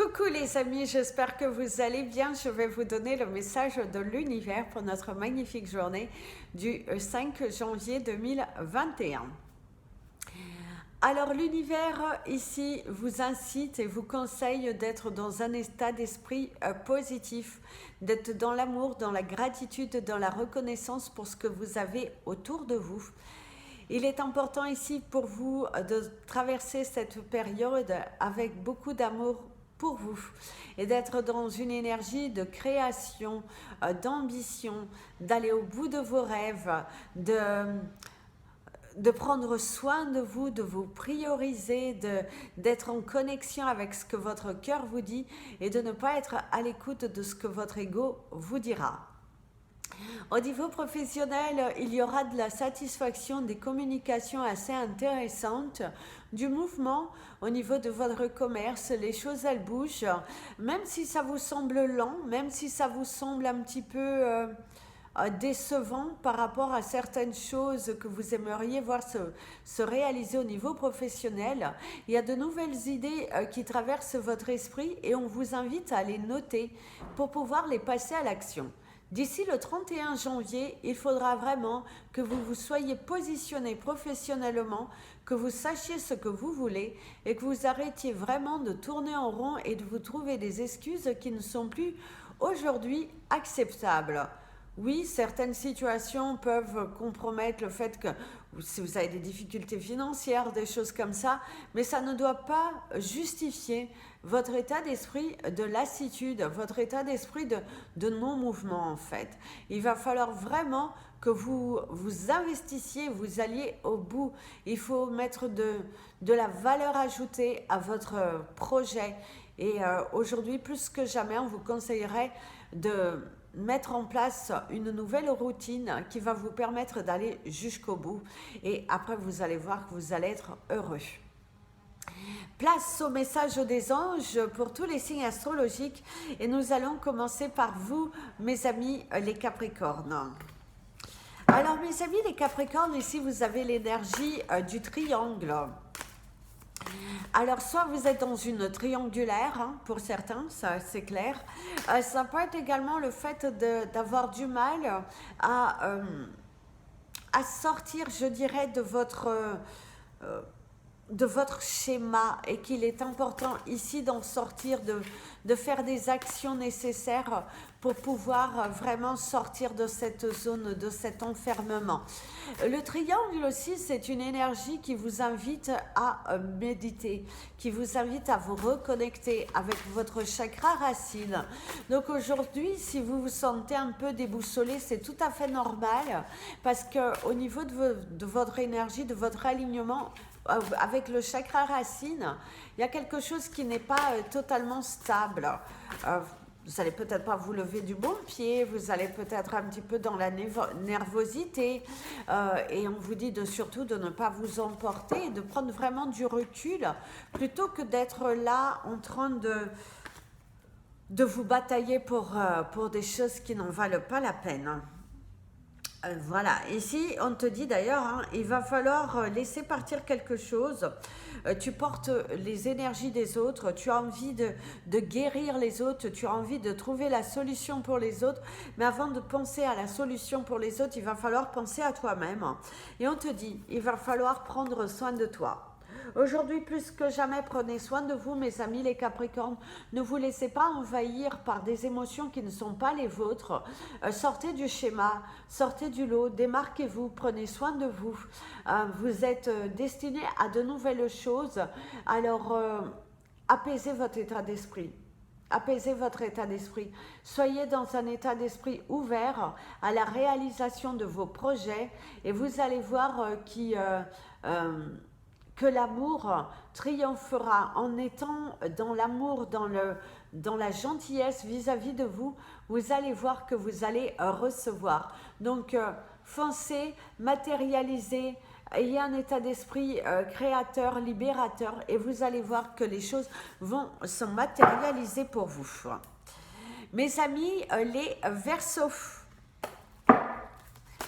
Coucou les amis, j'espère que vous allez bien. Je vais vous donner le message de l'univers pour notre magnifique journée du 5 janvier 2021. Alors l'univers ici vous incite et vous conseille d'être dans un état d'esprit positif, d'être dans l'amour, dans la gratitude, dans la reconnaissance pour ce que vous avez autour de vous. Il est important ici pour vous de traverser cette période avec beaucoup d'amour pour vous et d'être dans une énergie de création, d'ambition, d'aller au bout de vos rêves, de prendre soin de vous prioriser, d'être en connexion avec ce que votre cœur vous dit et de ne pas être à l'écoute de ce que votre ego vous dira. Au niveau professionnel, il y aura de la satisfaction, des communications assez intéressantes, du mouvement au niveau de votre commerce, les choses elles bougent, même si ça vous semble lent, même si ça vous semble un petit peu décevant par rapport à certaines choses que vous aimeriez voir se réaliser au niveau professionnel. Il y a de nouvelles idées qui traversent votre esprit et on vous invite à les noter pour pouvoir les passer à l'action. D'ici le 31 janvier, il faudra vraiment que vous vous soyez positionné professionnellement, que vous sachiez ce que vous voulez et que vous arrêtiez vraiment de tourner en rond et de vous trouver des excuses qui ne sont plus aujourd'hui acceptables. Oui, certaines situations peuvent compromettre le fait que si vous avez des difficultés financières, des choses comme ça, mais ça ne doit pas justifier votre état d'esprit de lassitude, votre état d'esprit de non-mouvement en fait. Il va falloir vraiment que vous investissiez, vous alliez au bout. Il faut mettre de la valeur ajoutée à votre projet. Et aujourd'hui, plus que jamais, on vous conseillerait de mettre en place une nouvelle routine qui va vous permettre d'aller jusqu'au bout. Et après, vous allez voir que vous allez être heureux. Place au message des anges pour tous les signes astrologiques. Et nous allons commencer par vous, mes amis les Capricornes. Alors, mes amis les Capricornes, ici, vous avez l'énergie du triangle. Alors, soit vous êtes dans une triangulaire, hein, pour certains, ça c'est clair. Ça peut être également le fait d'avoir du mal à sortir, je dirais, de votre schéma et qu'il est important ici d'en sortir, de faire des actions nécessaires pour pouvoir vraiment sortir de cette zone, de cet enfermement. Le triangle aussi, c'est une énergie qui vous invite à méditer, qui vous invite à vous reconnecter avec votre chakra racine. Donc aujourd'hui, si vous vous sentez un peu déboussolé, c'est tout à fait normal parce qu'au niveau de votre énergie, de votre alignement, avec le chakra racine, il y a quelque chose qui n'est pas totalement stable. Vous n'allez peut-être pas vous lever du bon pied, vous allez peut-être un petit peu dans la nervosité et on vous dit surtout de ne pas vous emporter et de prendre vraiment du recul plutôt que d'être là en train de vous batailler pour des choses qui n'en valent pas la peine. Voilà, ici on te dit d'ailleurs, hein, il va falloir laisser partir quelque chose. Tu portes les énergies des autres, tu as envie de guérir les autres, tu as envie de trouver la solution pour les autres, mais avant de penser à la solution pour les autres, il va falloir penser à toi-même. Et on te dit, il va falloir prendre soin de toi. Aujourd'hui, plus que jamais, prenez soin de vous, mes amis les Capricornes. Ne vous laissez pas envahir par des émotions qui ne sont pas les vôtres. Sortez du schéma, sortez du lot, démarquez-vous, prenez soin de vous. Vous êtes destinés à de nouvelles choses. Alors, apaisez votre état d'esprit. Apaisez votre état d'esprit. Soyez dans un état d'esprit ouvert à la réalisation de vos projets et vous allez voir que l'amour triomphera en étant dans l'amour, dans la gentillesse vis-à-vis de vous. Vous allez voir que vous allez recevoir. Donc, foncez, matérialisez, ayez un état d'esprit créateur, libérateur et vous allez voir que les choses vont se matérialiser pour vous. Mes amis, les Verseaux.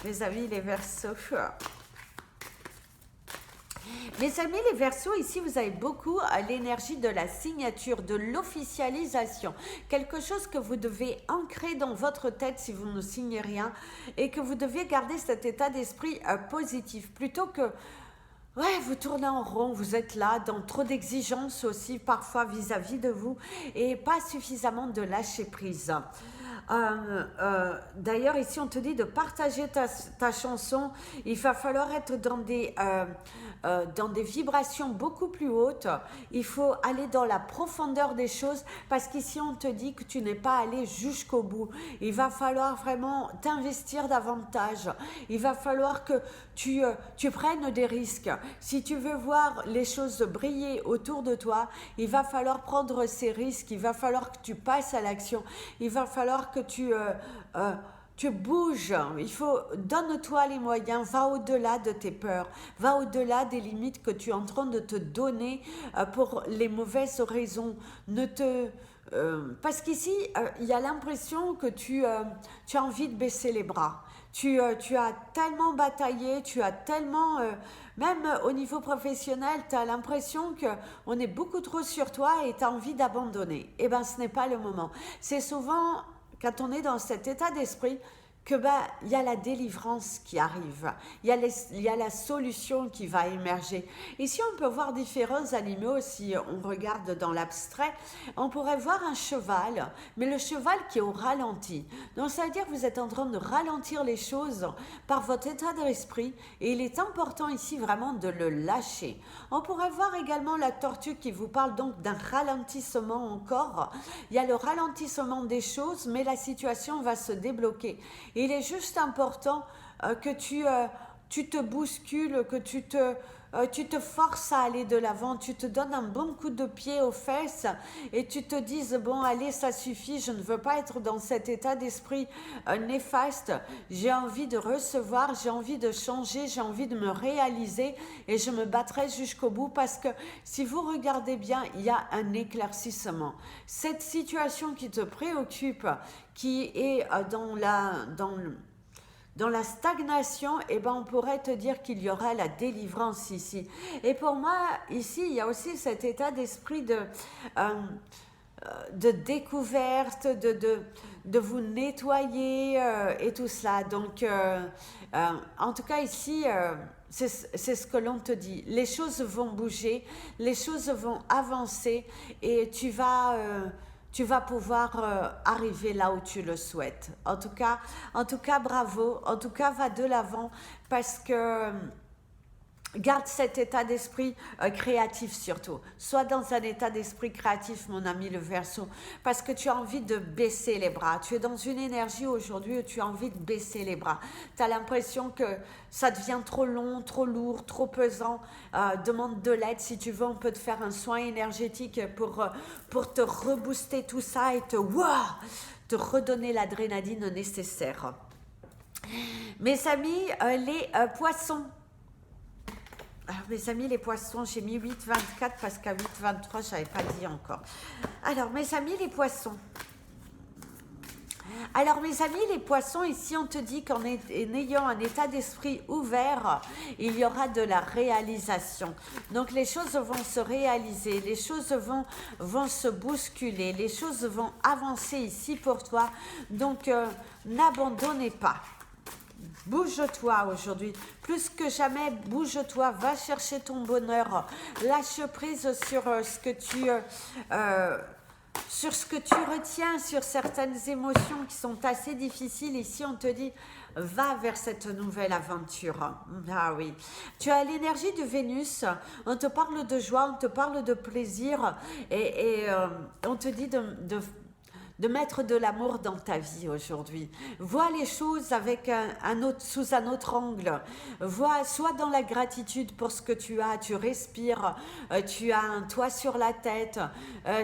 Mes amis, les Verseaux. Mes amis, les Verseaux, ici, vous avez beaucoup l'énergie de la signature, de l'officialisation. Quelque chose que vous devez ancrer dans votre tête si vous ne signez rien et que vous devez garder cet état d'esprit positif plutôt que ouais, vous tournez en rond, vous êtes là dans trop d'exigences aussi parfois vis-à-vis de vous et pas suffisamment de lâcher prise. D'ailleurs, ici, on te dit de partager ta chanson. Il va falloir être dans des vibrations beaucoup plus hautes. Il faut aller dans la profondeur des choses parce qu'ici, on te dit que tu n'es pas allé jusqu'au bout. Il va falloir vraiment t'investir davantage. Il va falloir que tu prennes des risques. Si tu veux voir les choses briller autour de toi, il va falloir prendre ces risques. Il va falloir que tu passes à l'action. Il va falloir que tu bouges, donne-toi les moyens, va au-delà de tes peurs, va au-delà des limites que tu es en train de te donner pour les mauvaises raisons. Parce qu'ici, il y a l'impression que tu as envie de baisser les bras. Tu as tellement bataillé, tu as tellement, même au niveau professionnel, tu as l'impression qu'on est beaucoup trop sur toi et tu as envie d'abandonner. Eh bien, ce n'est pas le moment. C'est souvent quand on est dans cet état d'esprit que il y a la délivrance qui arrive, il y a la solution qui va émerger. Ici, on peut voir différents animaux, si on regarde dans l'abstrait, on pourrait voir un cheval, mais le cheval qui est au ralenti. Donc ça veut dire que vous êtes en train de ralentir les choses par votre état d'esprit, et il est important ici vraiment de le lâcher. On pourrait voir également la tortue qui vous parle donc d'un ralentissement encore. Il y a le ralentissement des choses, mais la situation va se débloquer. Il est juste important que tu te bouscules, que tu te forces à aller de l'avant, tu te donnes un bon coup de pied aux fesses et tu te dises, bon allez, ça suffit, je ne veux pas être dans cet état d'esprit néfaste, j'ai envie de recevoir, j'ai envie de changer, j'ai envie de me réaliser et je me battrai jusqu'au bout parce que si vous regardez bien, il y a un éclaircissement. Cette situation qui te préoccupe, qui est dans la stagnation, eh ben on pourrait te dire qu'il y aura la délivrance ici. Et pour moi, ici, il y a aussi cet état d'esprit de découverte, de vous nettoyer et tout cela. Donc, en tout cas, ici, c'est ce que l'on te dit. Les choses vont bouger, les choses vont avancer et tu vas pouvoir arriver là où tu le souhaites. En tout cas, bravo. En tout cas, va de l'avant parce que garde cet état d'esprit créatif surtout. Sois dans un état d'esprit créatif, mon ami le Verseau, parce que tu as envie de baisser les bras. Tu es dans une énergie aujourd'hui où tu as envie de baisser les bras. Tu as l'impression que ça devient trop long, trop lourd, trop pesant. Demande de l'aide si tu veux. On peut te faire un soin énergétique pour te rebooster tout ça et te redonner l'adrénaline nécessaire. Mes amis, les poissons. Alors mes amis les poissons, j'ai mis 8,24 parce qu'à 8,23 je n'avais pas dit encore. Alors mes amis les poissons. Alors mes amis les poissons, ici on te dit qu'en ayant un état d'esprit ouvert, il y aura de la réalisation. Donc les choses vont se réaliser, les choses vont se bousculer, les choses vont avancer ici pour toi. Donc n'abandonnez pas. Bouge-toi aujourd'hui, plus que jamais, bouge-toi, va chercher ton bonheur, lâche prise sur ce que tu retiens, sur certaines émotions qui sont assez difficiles. Ici, on te dit, va vers cette nouvelle aventure. Ah oui, tu as l'énergie de Vénus, on te parle de joie, on te parle de plaisir et on te dit de mettre de l'amour dans ta vie aujourd'hui. Vois les choses avec sous un autre angle. Sois dans la gratitude pour ce que tu as. Tu respires, tu as un toit sur la tête.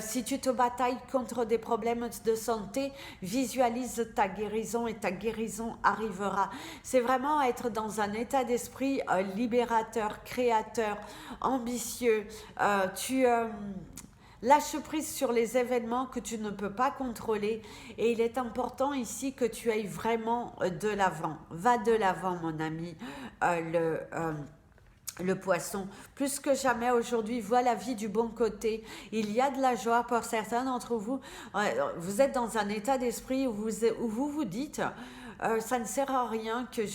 Si tu te batailles contre des problèmes de santé, visualise ta guérison et ta guérison arrivera. C'est vraiment être dans un état d'esprit libérateur, créateur, ambitieux. Lâche prise sur les événements que tu ne peux pas contrôler et il est important ici que tu ailles vraiment de l'avant. Va de l'avant mon ami Le poisson, plus que jamais aujourd'hui, voit la vie du bon côté. Il y a de la joie pour certains d'entre vous. Vous êtes dans un état d'esprit où vous vous dites, ça ne sert à rien que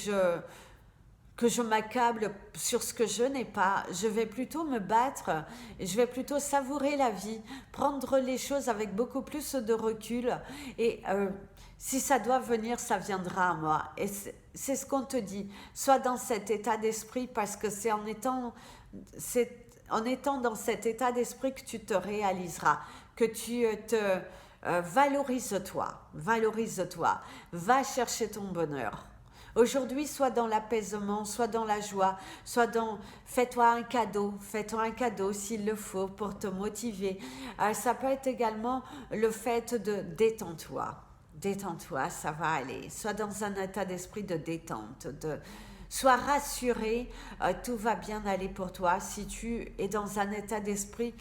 je m'accable sur ce que je n'ai pas. Je vais plutôt me battre, je vais plutôt savourer la vie, prendre les choses avec beaucoup plus de recul et si ça doit venir, ça viendra à moi. Et c'est ce qu'on te dit. Sois dans cet état d'esprit parce que c'est en étant dans cet état d'esprit que tu te réaliseras, que tu te valorise-toi, va chercher ton bonheur. Aujourd'hui, sois dans l'apaisement, sois dans la joie, fais-toi un cadeau s'il le faut pour te motiver. Ça peut être également le fait de détends-toi, ça va aller. Sois dans un état d'esprit de détente, sois rassuré, tout va bien aller pour toi. Si tu es dans un état d'esprit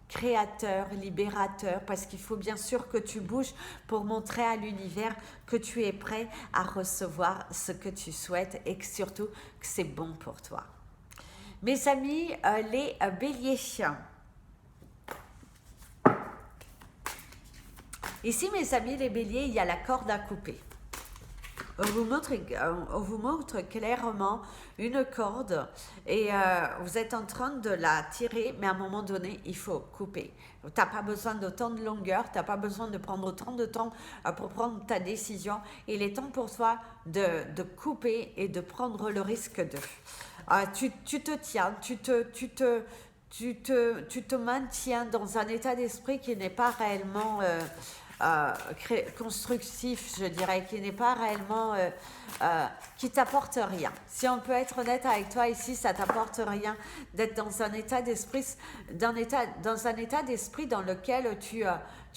créateur, libérateur, parce qu'il faut bien sûr que tu bouges pour montrer à l'univers que tu es prêt à recevoir ce que tu souhaites et que surtout que c'est bon pour toi. Mes amis, les béliers. Ici, mes amis, les béliers, il y a la corde à couper. On vous montre clairement une corde et vous êtes en train de la tirer, mais à un moment donné, il faut couper. Tu n'as pas besoin d'autant de longueur, tu n'as pas besoin de prendre autant de temps pour prendre ta décision. Il est temps pour toi de couper et de prendre le risque de. Tu te tiens, tu te maintiens dans un état d'esprit qui n'est pas réellement constructif, je dirais, qui n'est pas réellement, qui t'apporte rien. Si on peut être honnête avec toi ici, ça t'apporte rien d'être dans un état d'esprit, dans un état d'esprit dans lequel tu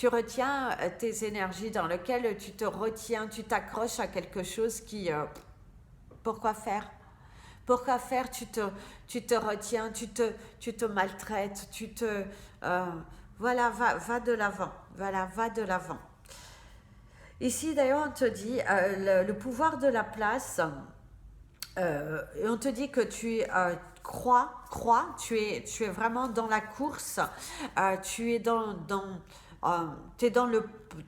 retiens tes énergies, dans lequel tu te retiens, tu t'accroches à quelque chose qui, pourquoi faire? Pourquoi faire? Tu te retiens, tu te maltraites, voilà, va de l'avant. Voilà, va de l'avant. Ici, d'ailleurs, on te dit le pouvoir de la place. Et on te dit que tu crois, tu es vraiment dans la course. Tu es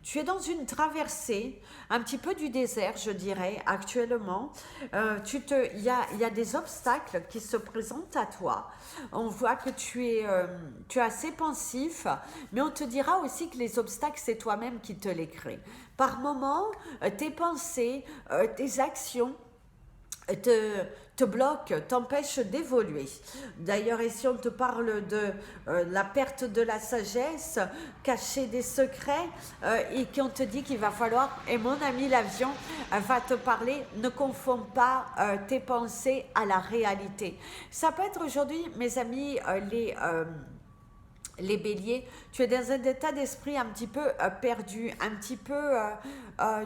tu es dans une traversée, un petit peu du désert, je dirais, actuellement. Il y a des obstacles qui se présentent à toi. On voit que tu es assez pensif, mais on te dira aussi que les obstacles, c'est toi-même qui te les crée. Par moments, tes pensées, tes actions, te bloque, t'empêche d'évoluer. D'ailleurs, ici, on te parle de la perte de la sagesse, cacher des secrets, et qu'on te dit qu'il va falloir, et mon ami l'avion va te parler, ne confonds pas tes pensées à la réalité. Ça peut être aujourd'hui, mes amis, les béliers, tu es dans un état d'esprit un petit peu perdu, un petit peu,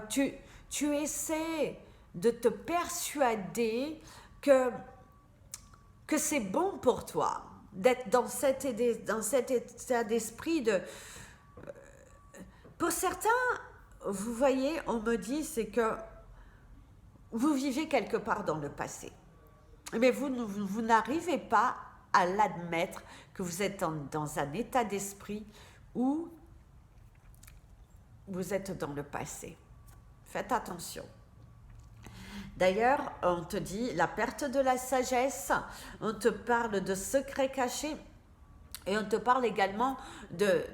tu essaies de te persuader que c'est bon pour toi d'être dans cet état d'esprit de... Pour certains, vous voyez, on me dit, c'est que vous vivez quelque part dans le passé. Mais vous n'arrivez pas à l'admettre que vous êtes dans un état d'esprit où vous êtes dans le passé. Faites attention. D'ailleurs, on te dit la perte de la sagesse, on te parle de secrets cachés et on te parle également de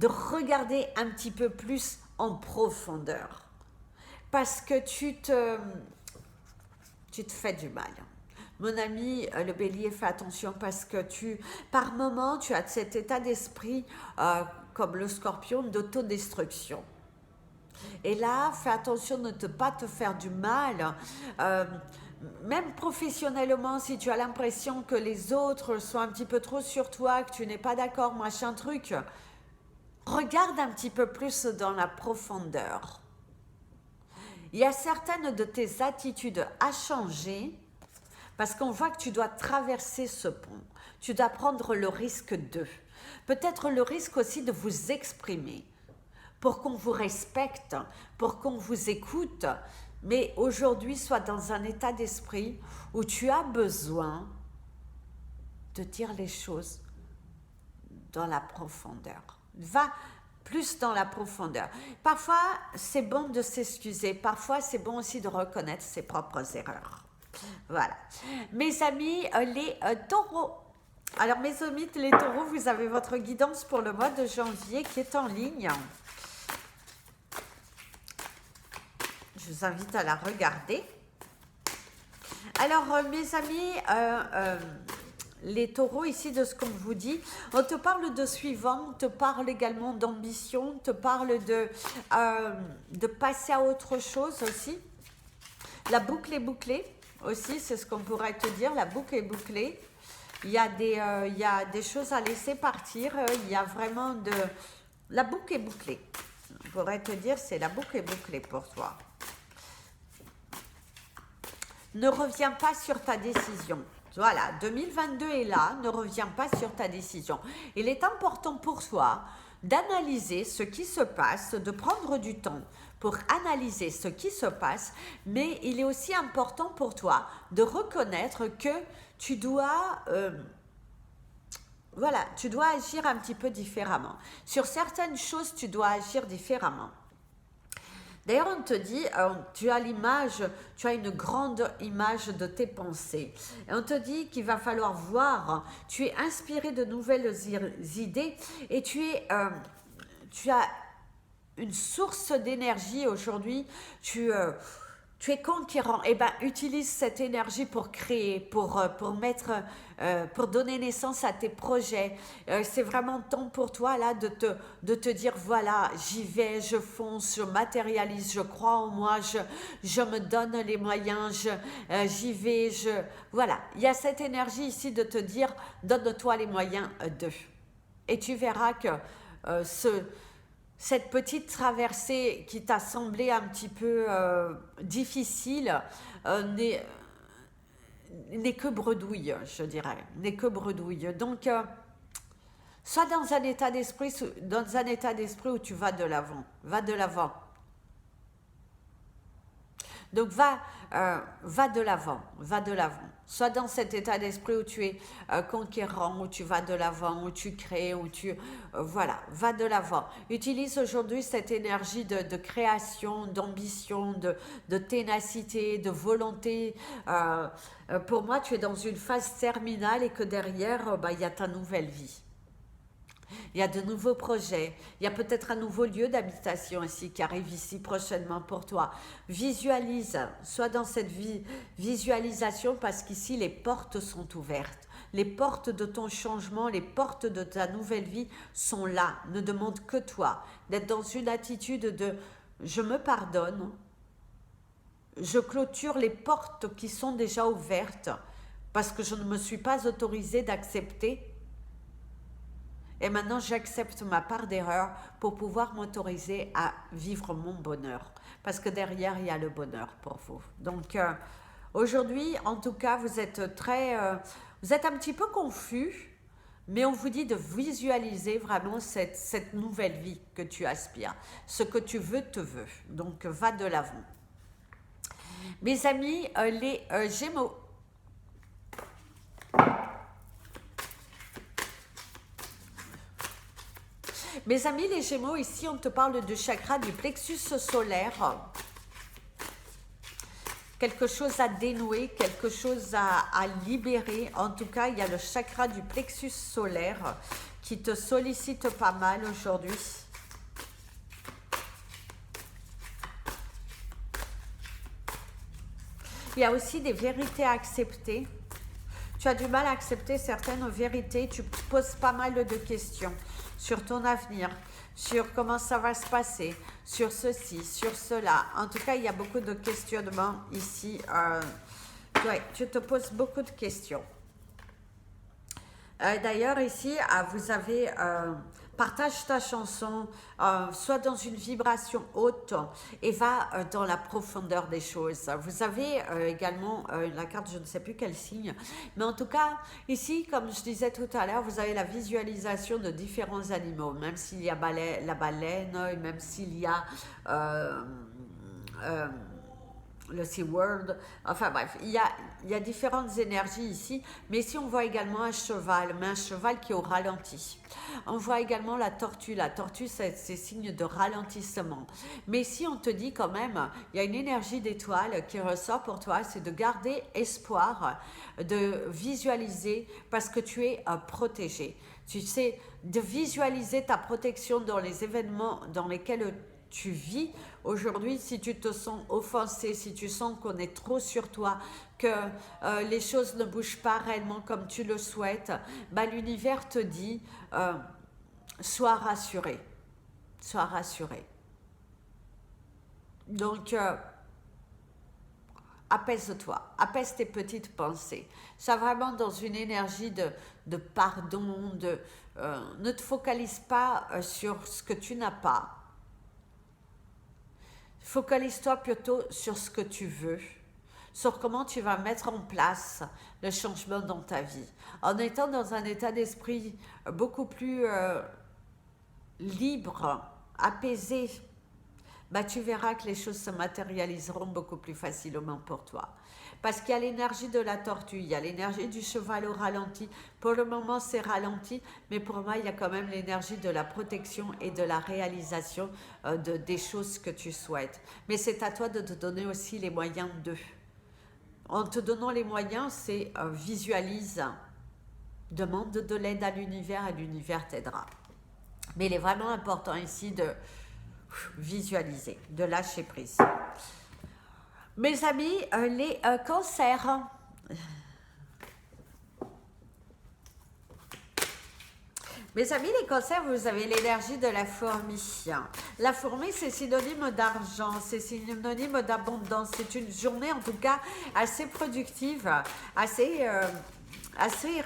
regarder un petit peu plus en profondeur. Parce que tu te fais du mal. Mon ami, le bélier, fais attention parce que par moment, tu as cet état d'esprit, comme le scorpion, d'autodestruction. Et là, fais attention de ne pas te faire du mal. Même professionnellement, si tu as l'impression que les autres sont un petit peu trop sur toi, que tu n'es pas d'accord, machin truc, regarde un petit peu plus dans la profondeur. Il y a certaines de tes attitudes à changer parce qu'on voit que tu dois traverser ce pont. Tu dois prendre le risque peut-être le risque aussi de vous exprimer pour qu'on vous respecte, pour qu'on vous écoute. mais aujourd'hui, sois dans un état d'esprit où tu as besoin de dire les choses dans la profondeur. Va plus dans la profondeur. Parfois, c'est bon de s'excuser. Parfois, c'est bon aussi de reconnaître ses propres erreurs. Voilà. Mes amis, les taureaux. Alors, mes amis, les taureaux, vous avez votre guidance pour le mois de janvier qui est en ligne. Je vous invite à la regarder. Alors, mes amis, les taureaux, ici, de ce qu'on vous dit, on te parle de suivant, on te parle également d'ambition, on te parle de passer à autre chose aussi. La boucle est bouclée aussi, c'est ce qu'on pourrait te dire, la boucle est bouclée. Il y a des choses à laisser partir, il y a vraiment de... La boucle est bouclée. On pourrait te dire, c'est la boucle est bouclée pour toi. Ne reviens pas sur ta décision. Voilà, 2022 est là, ne reviens pas sur ta décision. Il est important pour toi d'analyser ce qui se passe, de prendre du temps pour analyser ce qui se passe, mais il est aussi important pour toi de reconnaître que tu dois... voilà, tu dois agir un petit peu différemment. Sur certaines choses, tu dois agir différemment. D'ailleurs, on te dit, tu as l'image, tu as une grande image de tes pensées. Et on te dit qu'il va falloir voir, tu es inspiré de nouvelles idées et tu as une source d'énergie aujourd'hui, tu es conquérant. Eh bien, utilise cette énergie pour créer, pour donner naissance à tes projets. C'est vraiment temps pour toi là de te dire, voilà, j'y vais, je fonce, je matérialise, je crois en moi, je me donne les moyens, j'y vais, voilà. Il y a cette énergie ici de te dire, donne-toi les moyens de. Et tu verras que cette petite traversée qui t'a semblé un petit peu difficile n'est que bredouille, je dirais, n'est que bredouille. Donc, sois dans un état d'esprit où tu vas de l'avant, Donc, va de l'avant. Sois dans cet état d'esprit où tu es conquérant, où tu vas de l'avant, où tu crées, voilà, va de l'avant. Utilise aujourd'hui cette énergie de création, d'ambition, de ténacité, de volonté. Pour moi, tu es dans une phase terminale et que derrière, il y a ta nouvelle vie. Il y a de nouveaux projets, il y a peut-être un nouveau lieu d'habitation ici qui arrive ici prochainement pour toi. Visualise, sois dans cette visualisation parce qu'ici les portes sont ouvertes. Les portes de ton changement, les portes de ta nouvelle vie sont là, ne demandent que toi. D'être dans une attitude de je me pardonne, je clôture les portes qui sont déjà ouvertes parce que je ne me suis pas autorisée d'accepter. Et maintenant, j'accepte ma part d'erreur pour pouvoir m'autoriser à vivre mon bonheur. Parce que derrière, il y a le bonheur pour vous. Donc, aujourd'hui, en tout cas, vous êtes vous êtes un petit peu confus, mais on vous dit de visualiser vraiment cette nouvelle vie que tu aspires. Ce que tu veux, te veut. Donc, va de l'avant. Mes amis, les Gémeaux. Mes amis les Gémeaux, ici on te parle du chakra du plexus solaire. Quelque chose à dénouer, quelque chose à libérer. En tout cas, il y a le chakra du plexus solaire qui te sollicite pas mal aujourd'hui. Il y a aussi des vérités à accepter. Tu as du mal à accepter certaines vérités. Tu poses pas mal de questions sur ton avenir, sur comment ça va se passer, sur ceci, sur cela. En tout cas, il y a beaucoup de questionnements ici. Ouais, tu te poses beaucoup de questions. D'ailleurs, ici, vous avez... partage ta chanson, sois dans une vibration haute et va dans la profondeur des choses. Vous avez également la carte, je ne sais plus quel signe, mais en tout cas, ici, comme je disais tout à l'heure, vous avez la visualisation de différents animaux, même s'il y a la baleine, même s'il y a... le SeaWorld, enfin bref, il y a différentes énergies ici, mais ici on voit également un cheval, mais un cheval qui est au ralenti. On voit également la tortue c'est signe de ralentissement. Mais ici on te dit quand même, il y a une énergie d'étoile qui ressort pour toi, c'est de garder espoir, de visualiser parce que tu es protégé. Tu sais, de visualiser ta protection dans les événements dans lesquels tu vis aujourd'hui. Si tu te sens offensé, si tu sens qu'on est trop sur toi, que les choses ne bougent pas réellement comme tu le souhaites, bah, l'univers te dit sois rassuré, sois rassuré. Donc apaise-toi, apaise tes petites pensées. Sois vraiment dans une énergie de pardon, ne te focalise pas sur ce que tu n'as pas. Focalise-toi plutôt sur ce que tu veux, sur comment tu vas mettre en place le changement dans ta vie. En étant dans un état d'esprit beaucoup plus libre, apaisé, bah, tu verras que les choses se matérialiseront beaucoup plus facilement pour toi. Parce qu'il y a l'énergie de la tortue, il y a l'énergie du cheval au ralenti. Pour le moment, c'est ralenti, mais pour moi, il y a quand même l'énergie de la protection et de la réalisation des choses que tu souhaites. Mais c'est à toi de te donner aussi les moyens d'eux. En te donnant les moyens, c'est visualise, demande de l'aide à l'univers et l'univers t'aidera. Mais il est vraiment important ici de visualiser, de lâcher prise. Mes amis, les cancers. Mes amis, les cancers, vous avez l'énergie de la fourmi. La fourmi, c'est synonyme d'argent, c'est synonyme d'abondance. C'est une journée, en tout cas, assez productive, assez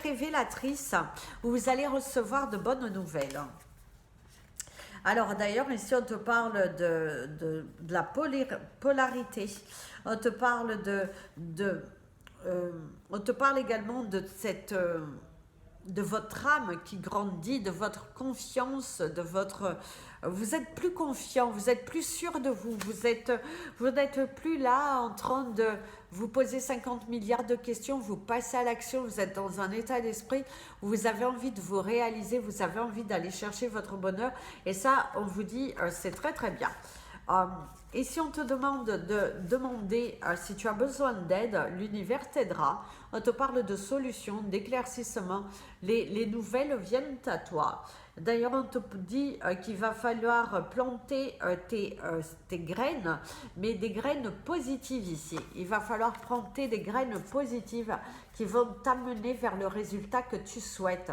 révélatrice, où vous allez recevoir de bonnes nouvelles. Alors d'ailleurs, ici on te parle de la polarité, on te parle on te parle également de cette de votre âme qui grandit, de votre confiance, vous êtes plus confiant, vous êtes plus sûr de vous, vous n'êtes plus là en train de vous poser 50 milliards de questions, vous passez à l'action, vous êtes dans un état d'esprit où vous avez envie de vous réaliser, vous avez envie d'aller chercher votre bonheur, et ça, on vous dit, c'est très très bien. Et si on te demande de demander si tu as besoin d'aide, l'univers t'aidera. On te parle de solutions, d'éclaircissement. Les nouvelles viennent à toi. D'ailleurs, on te dit qu'il va falloir planter tes graines, mais des graines positives ici. Il va falloir planter des graines positives qui vont t'amener vers le résultat que tu souhaites.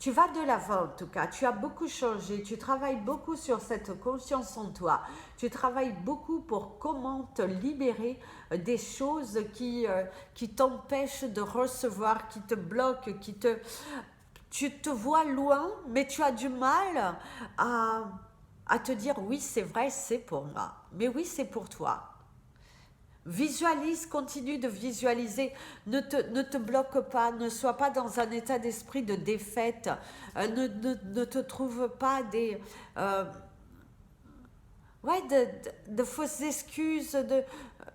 Tu vas de l'avant en tout cas, tu as beaucoup changé, tu travailles beaucoup sur cette confiance en toi, tu travailles beaucoup pour comment te libérer des choses qui t'empêchent de recevoir, qui te bloquent, tu te vois loin, mais tu as du mal à te dire oui c'est vrai, c'est pour moi, mais oui c'est pour toi. Visualise, continue de visualiser, ne te bloque pas, ne sois pas dans un état d'esprit de défaite, ne te trouve pas de fausses excuses,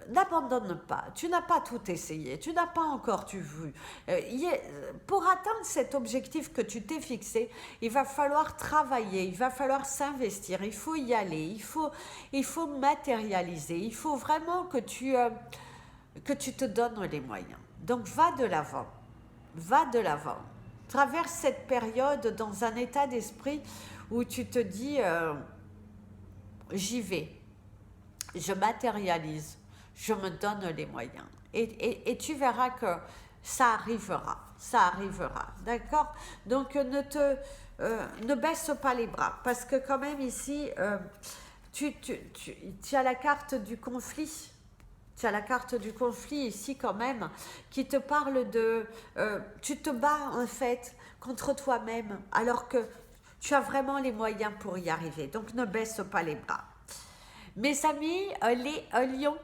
n'abandonne pas, tu n'as pas tout essayé, tu n'as pas encore tout vu. Pour atteindre cet objectif que tu t'es fixé, il va falloir travailler, il va falloir s'investir, il faut y aller, il faut matérialiser, il faut vraiment que tu te donnes les moyens. Donc va de l'avant, va de l'avant. Traverse cette période dans un état d'esprit où tu te dis j'y vais, je matérialise, je me donne les moyens. Et tu verras que ça arrivera, d'accord? Donc ne baisse pas les bras, parce que quand même ici, tu as la carte du conflit. Tu as la carte du conflit ici quand même, qui te parle de... tu te bats en fait contre toi-même, alors que tu as vraiment les moyens pour y arriver. Donc ne baisse pas les bras. Mes amis, les lions,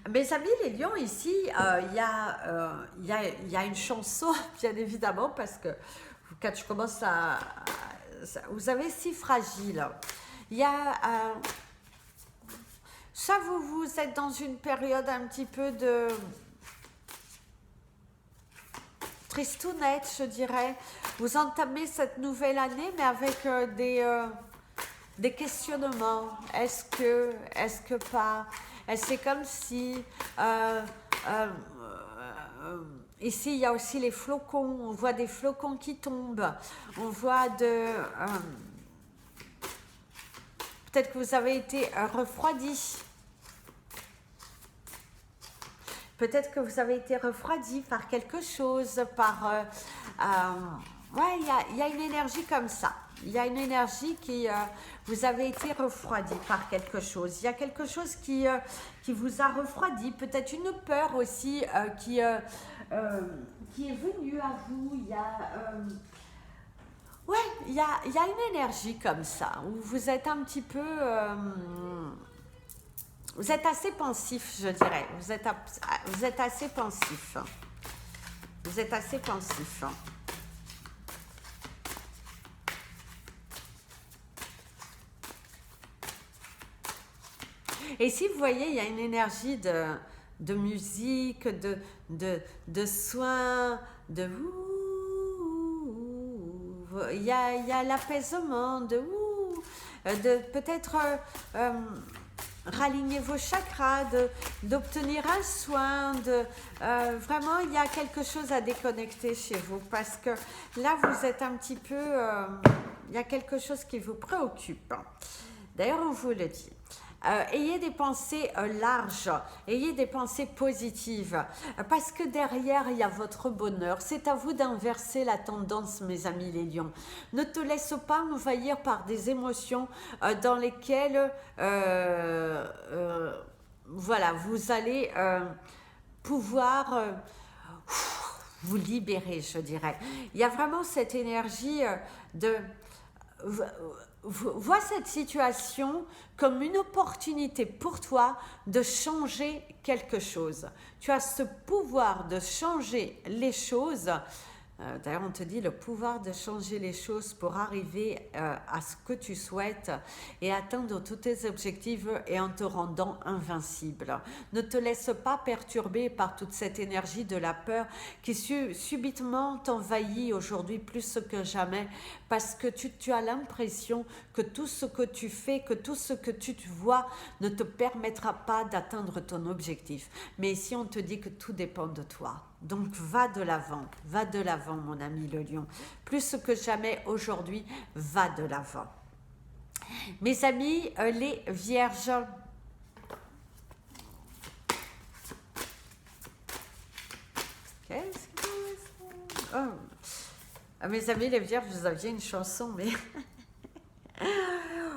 Mes amis les lions, ici, il y a une chanson, bien évidemment, parce que quand je commence vous avez si fragile. Il y a... ça, vous êtes dans une période un petit peu de tristounette, je dirais. Vous entamez cette nouvelle année, mais avec des questionnements. Est-ce que pas? C'est comme si... ici, il y a aussi les flocons. On voit des flocons qui tombent. On voit peut-être que vous avez été refroidi. Peut-être que vous avez été refroidi par quelque chose, par... ouais, il y a une énergie comme ça. Il y a une énergie qui... vous avez été refroidi par quelque chose. Il y a quelque chose qui vous a refroidi. Peut-être une peur aussi qui est venue à vous. Il y a... ouais, il y a une énergie comme ça, où vous êtes un petit peu... vous êtes assez pensif, je dirais. Vous êtes assez pensif. Vous êtes assez pensif. Et ici, vous voyez, il y a une énergie de musique, de soins, de... il y a l'apaisement, de peut-être... raligner vos chakras, d'obtenir un soin, vraiment il y a quelque chose à déconnecter chez vous parce que là vous êtes un petit peu, il y a quelque chose qui vous préoccupe. D'ailleurs on vous le dit. Ayez des pensées larges, ayez des pensées positives, parce que derrière il y a votre bonheur. C'est à vous d'inverser la tendance, mes amis les lions. Ne te laisse pas envahir par des émotions dans lesquelles voilà, vous allez pouvoir vous libérer, je dirais. Il y a vraiment cette énergie de... vois cette situation comme une opportunité pour toi de changer quelque chose. Tu as ce pouvoir de changer les choses. D'ailleurs, on te dit le pouvoir de changer les choses pour arriver à ce que tu souhaites et atteindre tous tes objectifs et en te rendant invincible. Ne te laisse pas perturber par toute cette énergie de la peur qui subitement t'envahit aujourd'hui plus que jamais parce que tu as l'impression que tout ce que tu fais, que tout ce que tu vois ne te permettra pas d'atteindre ton objectif. Mais ici, on te dit que tout dépend de toi. Donc va de l'avant mon ami le lion. Plus que jamais aujourd'hui, va de l'avant. Mes amis, les vierges, mes amis les vierges, vous aviez une chanson, mais...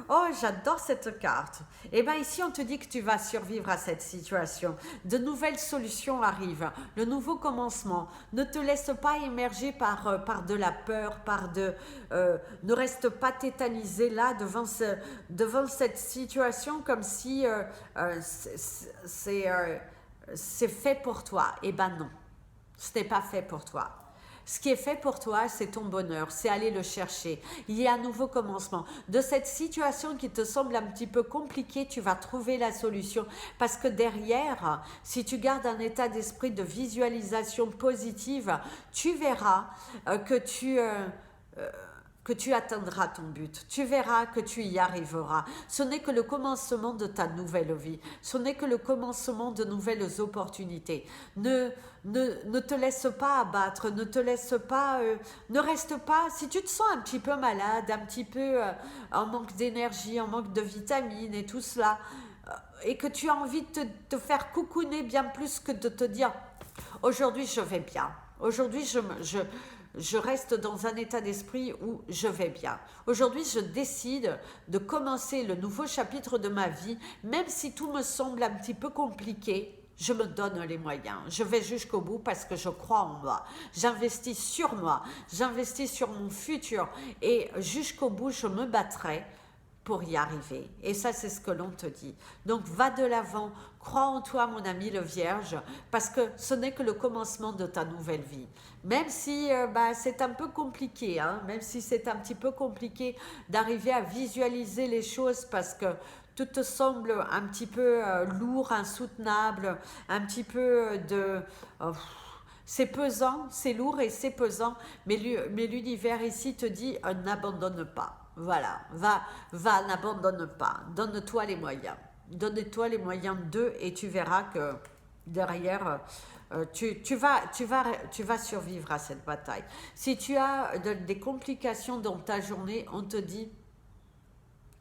oh, j'adore cette carte. Et bien ici, on te dit que tu vas survivre à cette situation. De nouvelles solutions arrivent. Le nouveau commencement. Ne te laisse pas émerger par de la peur, ne reste pas tétanisé là devant cette situation comme si c'est fait pour toi. Eh ben non, ce n'est pas fait pour toi. Ce qui est fait pour toi, c'est ton bonheur, c'est aller le chercher. Il y a un nouveau commencement. De cette situation qui te semble un petit peu compliquée, tu vas trouver la solution. Parce que derrière, si tu gardes un état d'esprit de visualisation positive, tu verras que tu atteindras ton but. Tu verras que tu y arriveras. Ce n'est que le commencement de ta nouvelle vie. Ce n'est que le commencement de nouvelles opportunités. Ne te laisse pas abattre, ne reste pas, si tu te sens un petit peu malade, un petit peu en manque d'énergie, en manque de vitamines et tout cela, et que tu as envie de te faire coucouner bien plus que de te dire « aujourd'hui je vais bien, aujourd'hui je reste dans un état d'esprit où je vais bien. Aujourd'hui, je décide de commencer le nouveau chapitre de ma vie, même si tout me semble un petit peu compliqué. Je me donne les moyens. Je vais jusqu'au bout parce que je crois en moi. J'investis sur moi. J'investis sur mon futur. Et jusqu'au bout, je me battrai pour y arriver. Et ça, c'est ce que l'on te dit. Donc, va de l'avant, crois en toi, mon ami le Vierge, parce que ce n'est que le commencement de ta nouvelle vie. Même si c'est un peu compliqué, hein, même si c'est un petit peu compliqué d'arriver à visualiser les choses, parce que tout te semble un petit peu lourd, insoutenable, un petit peu c'est pesant, c'est lourd et c'est pesant, mais l'univers ici te dit n'abandonne pas. Voilà, n'abandonne pas, donne-toi les moyens. Donne-toi les moyens d'eux et tu verras que derrière, tu vas survivre à cette bataille. Si tu as des complications dans ta journée, on te dit,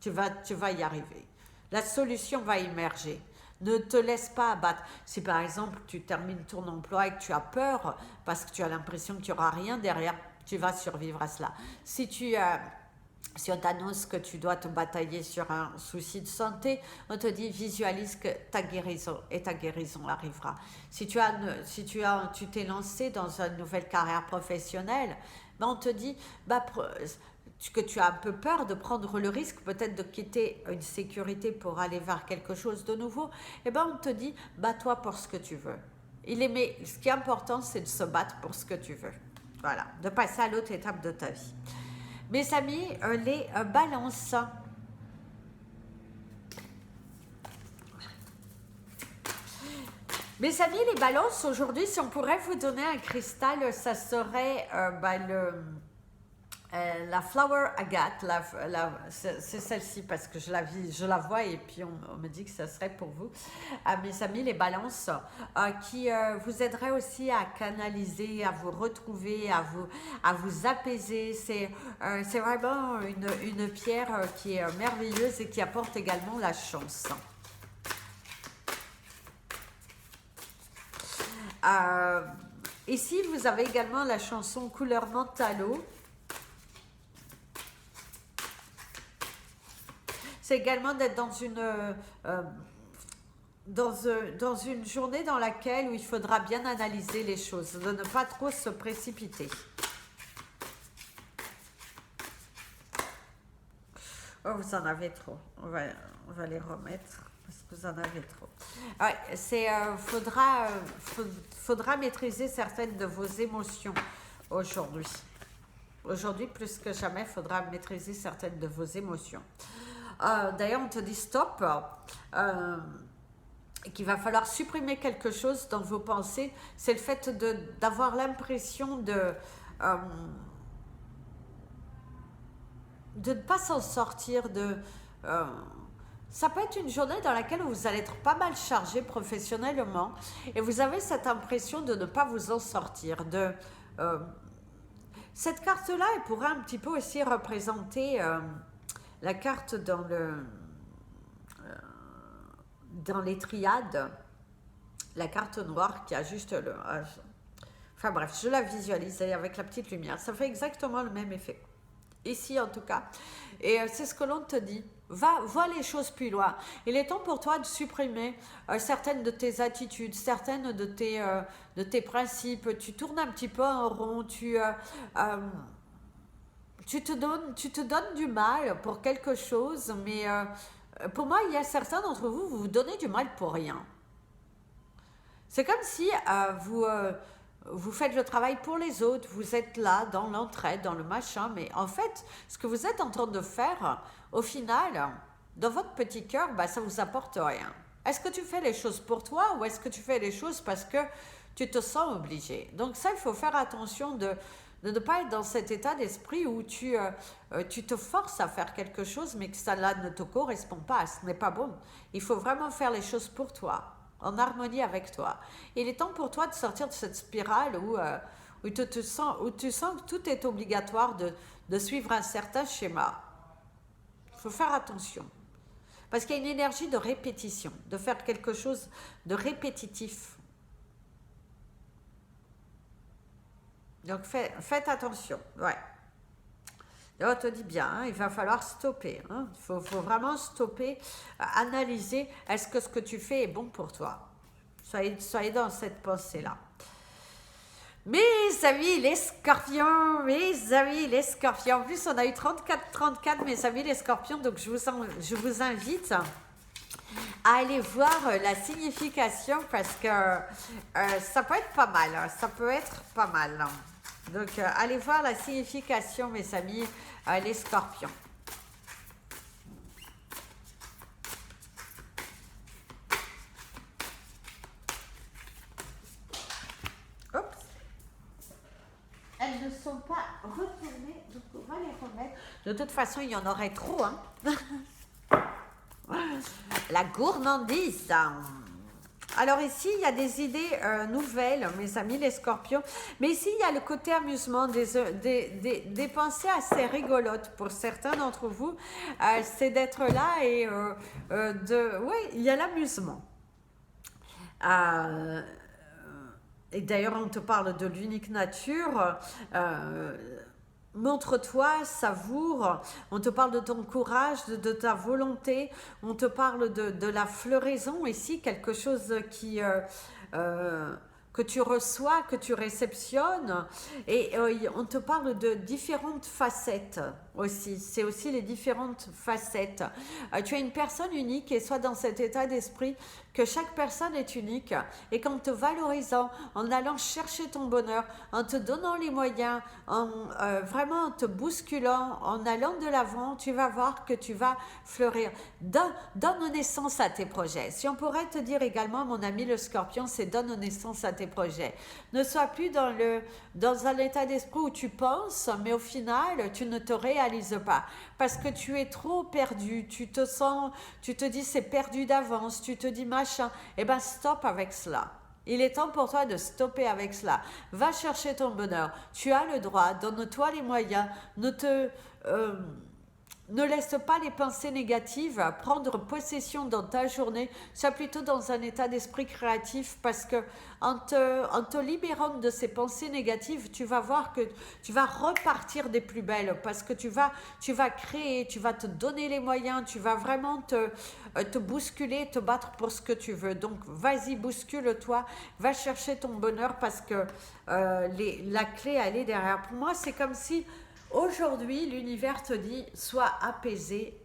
tu vas y arriver. La solution va émerger. Ne te laisse pas abattre. Si par exemple tu termines ton emploi et que tu as peur parce que tu as l'impression qu'il n'y aura rien derrière, tu vas survivre à cela. Si on t'annonce que tu dois te batailler sur un souci de santé, on te dit visualise que ta guérison arrivera. Si tu t'es lancé dans une nouvelle carrière professionnelle, on te dit que tu as un peu peur de prendre le risque peut-être de quitter une sécurité pour aller vers quelque chose de nouveau, on te dit bats-toi pour ce que tu veux. Ce qui est important, c'est de se battre pour ce que tu veux. Voilà, de passer à l'autre étape de ta vie. Mes amis, les balances. Mes amis, les balances, aujourd'hui, si on pourrait vous donner un cristal, ça serait la flower agate, c'est celle-ci parce que je la vois et puis on me dit que ça serait pour vous. Mes amis, les balances, qui vous aideraient aussi à canaliser, à vous retrouver, à vous apaiser. C'est vraiment une pierre qui est merveilleuse et qui apporte également la chance. Ici, vous avez également la chanson Couleur Mentalo. C'est également d'être dans une journée dans laquelle où il faudra bien analyser les choses, de ne pas trop se précipiter. Oh, vous en avez trop. On va les remettre parce que vous en avez trop. Ouais, faudra maîtriser certaines de vos émotions aujourd'hui. Aujourd'hui, plus que jamais, il faudra maîtriser certaines de vos émotions. D'ailleurs, on te dit stop, qu'il va falloir supprimer quelque chose dans vos pensées. C'est le fait d'avoir l'impression de ne pas s'en sortir. Ça peut être une journée dans laquelle vous allez être pas mal chargé professionnellement et vous avez cette impression de ne pas vous en sortir. Cette carte-là, elle pourrait un petit peu aussi représenter la carte dans les triades, la carte noire qui a juste enfin bref, je la visualise avec la petite lumière. Ça fait exactement le même effet. Ici en tout cas. Et c'est ce que l'on te dit. Vois les choses plus loin. Il est temps pour toi de supprimer certaines de tes attitudes, certaines de tes principes. Tu tournes un petit peu en rond, tu te donnes du mal pour quelque chose, mais pour moi, il y a certains d'entre vous, vous donnez du mal pour rien. C'est comme si vous faites le travail pour les autres, vous êtes là dans l'entraide, dans le machin, mais en fait, ce que vous êtes en train de faire, au final, dans votre petit cœur, ça ne vous apporte rien. Est-ce que tu fais les choses pour toi ou est-ce que tu fais les choses parce que tu te sens obligé? Donc ça, il faut faire attention de ne pas être dans cet état d'esprit où tu te forces à faire quelque chose, mais que ça là ne te correspond pas, ce n'est pas bon. Il faut vraiment faire les choses pour toi, en harmonie avec toi. Il est temps pour toi de sortir de cette spirale où tu sens que tout est obligatoire de suivre un certain schéma. Il faut faire attention. Parce qu'il y a une énergie de répétition, de faire quelque chose de répétitif. Donc faites attention, ouais. Et on te dit bien, hein, il va falloir stopper. Hein. Il faut vraiment stopper, analyser, est-ce que ce que tu fais est bon pour toi? Soyez dans cette pensée-là. Mes amis les scorpions, mes amis les scorpions. En plus, on a eu 34, mes amis les scorpions. Donc, je vous invite à aller voir la signification parce que ça peut être pas mal. Ça peut être pas mal. Donc, allez voir la signification, mes amis les scorpions. Elles ne sont pas retournées, donc on va les remettre. De toute façon, il y en aurait trop. Hein. La gourmandise. Alors ici, il y a des idées nouvelles, mes amis les scorpions. Mais ici, il y a le côté amusement, des pensées assez rigolotes pour certains d'entre vous. C'est d'être là et oui, il y a l'amusement. Et d'ailleurs, on te parle de l'unique nature. Montre-toi, savoure. On te parle de ton courage, de ta volonté. On te parle de la floraison ici, quelque chose que tu reçois, que tu réceptionnes. Et on te parle de différentes facettes aussi. C'est aussi les différentes facettes. Tu es une personne unique et sois dans cet état d'esprit que chaque personne est unique et qu'en te valorisant, en allant chercher ton bonheur, en te donnant les moyens, vraiment en te bousculant, en allant de l'avant, tu vas voir que tu vas fleurir. Donne naissance à tes projets. Si on pourrait te dire également, mon ami le scorpion, c'est donne naissance à tes projets. Ne sois plus dans un état d'esprit où tu penses, mais au final, tu ne te réalises pas. Parce que tu es trop perdu, tu te dis c'est perdu d'avance, tu te dis machin. Eh bien, stop avec cela. Il est temps pour toi de stopper avec cela. Va chercher ton bonheur. Tu as le droit, donne-toi les moyens. Ne laisse pas les pensées négatives prendre possession dans ta journée. Sois plutôt dans un état d'esprit créatif parce que en te libérant de ces pensées négatives, tu vas voir que tu vas repartir des plus belles parce que tu vas créer, tu vas te donner les moyens, tu vas vraiment te bousculer, te battre pour ce que tu veux. Donc vas-y, bouscule-toi, va chercher ton bonheur parce que la clé, elle est derrière. Pour moi, c'est comme si aujourd'hui, l'univers te dit, sois apaisé,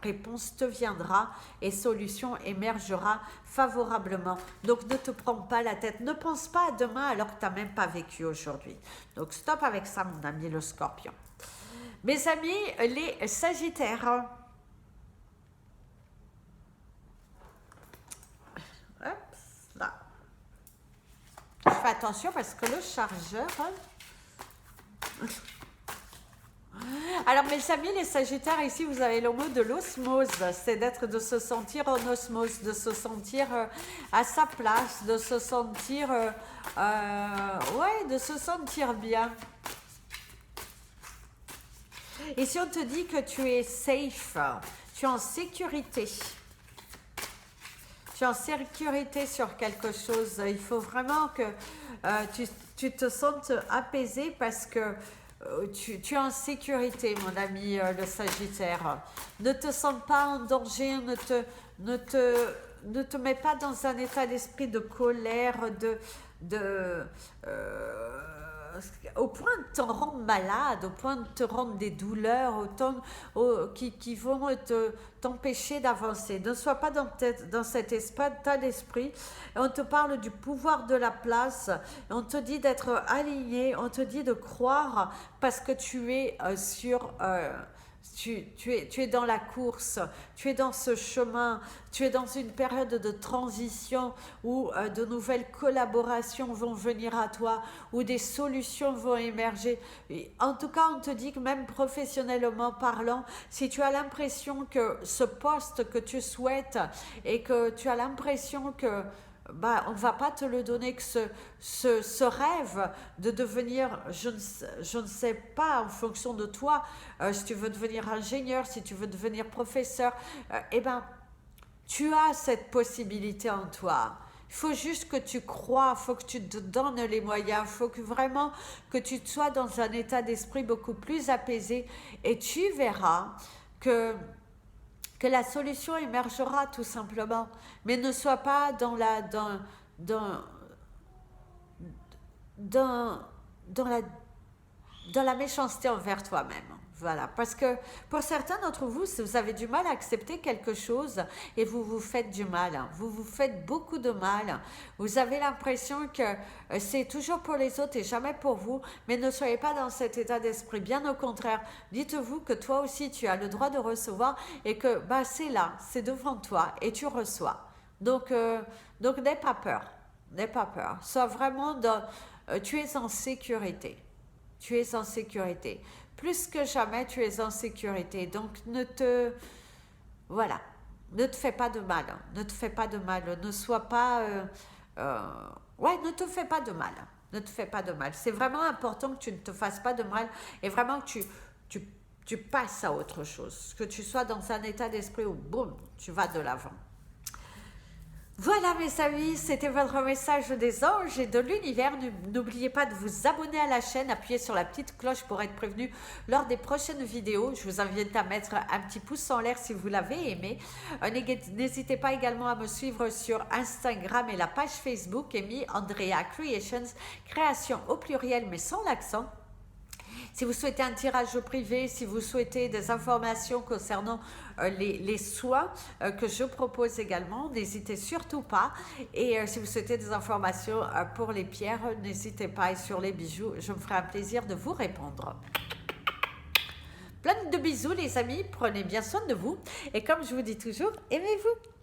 réponse te viendra et solution émergera favorablement. Donc ne te prends pas la tête, ne pense pas à demain alors que tu n'as même pas vécu aujourd'hui. Donc stop avec ça, mon ami le scorpion. Mes amis, les sagittaires. Hop, là. Je fais attention parce que le chargeur... Alors mes amis les sagittaires, ici vous avez le mot de l'osmose, c'est de se sentir en osmose, de se sentir à sa place, de se sentir de se sentir bien. Et si on te dit que tu es safe, tu es en sécurité, tu es en sécurité sur quelque chose, il faut vraiment que tu te sentes apaisé parce que tu es en sécurité, mon ami le Sagittaire. Ne te sens pas en danger, ne te mets pas dans un état d'esprit de colère, au point de te rendre malade, au point de te rendre des douleurs, qui vont t'empêcher d'avancer. Ne sois pas dans cet état d'esprit. On te parle du pouvoir de la place, on te dit d'être aligné, on te dit de croire parce que tu es tu es dans la course, tu es dans ce chemin, tu es dans une période de transition où de nouvelles collaborations vont venir à toi, où des solutions vont émerger. Et en tout cas, on te dit que même professionnellement parlant, si tu as l'impression que ce poste que tu souhaites et que tu as l'impression que on ne va pas te le donner, que ce rêve de devenir, je ne sais pas, en fonction de toi, si tu veux devenir ingénieur, si tu veux devenir professeur, tu as cette possibilité en toi. Il faut juste que tu crois, il faut que tu te donnes les moyens, il faut que vraiment que tu sois dans un état d'esprit beaucoup plus apaisé et tu verras que la solution émergera tout simplement. Mais ne sois pas dans, dans la dans la méchanceté envers toi-même. Voilà, parce que pour certains d'entre vous, si vous avez du mal à accepter quelque chose et vous vous faites du mal, vous vous faites beaucoup de mal, vous avez l'impression que c'est toujours pour les autres et jamais pour vous, mais ne soyez pas dans cet état d'esprit, bien au contraire, dites-vous que toi aussi tu as le droit de recevoir et que bah, c'est là, c'est devant toi et tu reçois. Donc n'aie pas peur, n'aie pas peur, sois vraiment dans, tu es en sécurité. Tu es en sécurité. Plus que jamais, tu es en sécurité. Donc, voilà, ne te fais pas de mal. Ne te fais pas de mal. Ne sois pas, euh, ouais, ne te fais pas de mal. Ne te fais pas de mal. C'est vraiment important que tu ne te fasses pas de mal et vraiment que tu, tu passes à autre chose. Que tu sois dans un état d'esprit où, boum, tu vas de l'avant. Voilà mes amis, c'était votre message des anges et de l'univers. N'oubliez pas de vous abonner à la chaîne, appuyez sur la petite cloche pour être prévenu lors des prochaines vidéos. Je vous invite à mettre un petit pouce en l'air si vous l'avez aimé. N'hésitez pas également à me suivre sur Instagram et la page Facebook Amy Andrea Creations, création au pluriel mais sans l'accent. Si vous souhaitez un tirage privé, si vous souhaitez des informations concernant les soins que je propose également, n'hésitez surtout pas. Et si vous souhaitez des informations pour les pierres, n'hésitez pas. Et sur les bijoux, je me ferai un plaisir de vous répondre. Plein de bisous les amis, prenez bien soin de vous. Et comme je vous dis toujours, aimez-vous.